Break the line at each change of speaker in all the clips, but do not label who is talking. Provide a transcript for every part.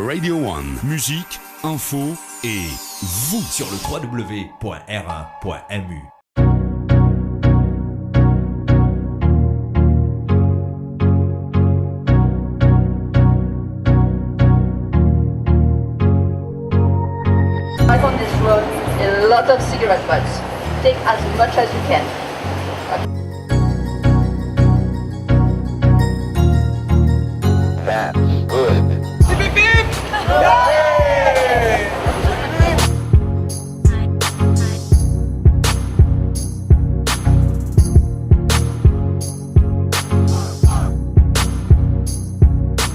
Radio One, musique, info et vous
sur le www.r1.mu.
On this road, a lot of cigarette butts. Take as much as you can.
That's good.
Beep, beep, beep.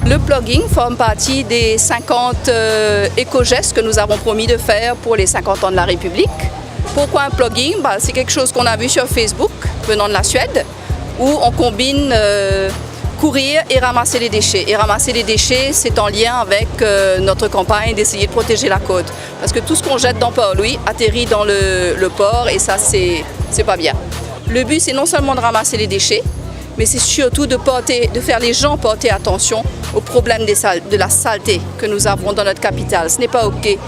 Le plugging forme partie des 50 éco-gestes que nous avons promis de faire pour les 50 ans de la République. Pourquoi un plugging? C'est quelque chose qu'on a vu sur Facebook venant de la Suède, où on combine courir et ramasser les déchets. Et ramasser les déchets, c'est en lien avec notre campagne d'essayer de protéger la côte. Parce que tout ce qu'on jette dans Port-Louis atterrit dans le port et ça, c'est pas bien. Le but, c'est non seulement de ramasser les déchets, mais c'est surtout de faire les gens porter attention au problème de la saleté que nous avons dans notre capitale. Ce n'est pas OK.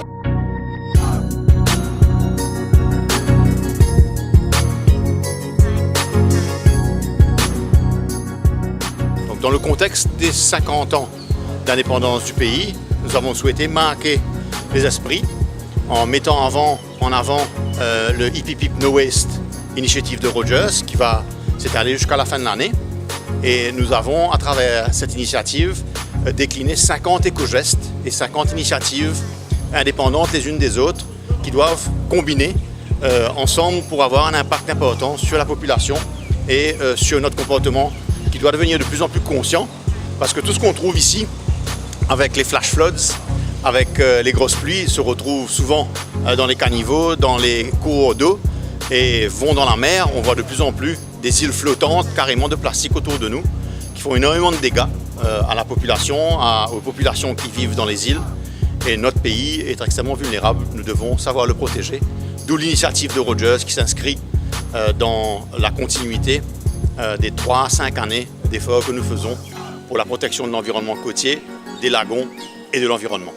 Donc, dans le contexte des 50 ans d'indépendance du pays, nous avons souhaité marquer les esprits en mettant en avant le Hip Hip Hip No Waste Initiative de Rogers qui va s'étaler jusqu'à la fin de l'année. Et nous avons, à travers cette initiative, décliné 50 éco-gestes et 50 initiatives indépendantes les unes des autres qui doivent combiner ensemble pour avoir un impact important sur la population et sur notre comportement qui doit devenir de plus en plus conscient parce que tout ce qu'on trouve ici avec les flash floods, avec les grosses pluies, se retrouve souvent dans les caniveaux, dans les cours d'eau et vont dans la mer. On voit de plus en plus des îles flottantes, carrément de plastique autour de nous, qui font énormément de dégâts à la population, aux populations qui vivent dans les îles. Et notre pays est extrêmement vulnérable, nous devons savoir le protéger. D'où l'initiative de Rogers qui s'inscrit dans la continuité des 3 à 5 années d'efforts que nous faisons pour la protection de l'environnement côtier, des lagons et de l'environnement.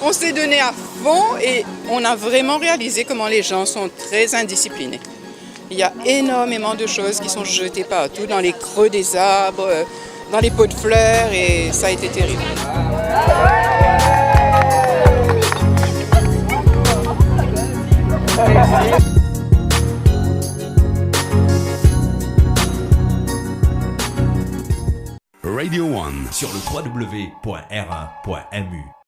On s'est donné à fond et on a vraiment réalisé comment les gens sont très indisciplinés. Il y a énormément de choses qui sont jetées partout, dans les creux des arbres, dans les pots de fleurs et ça a été terrible.
Radio One
Sur le www.r1.mu.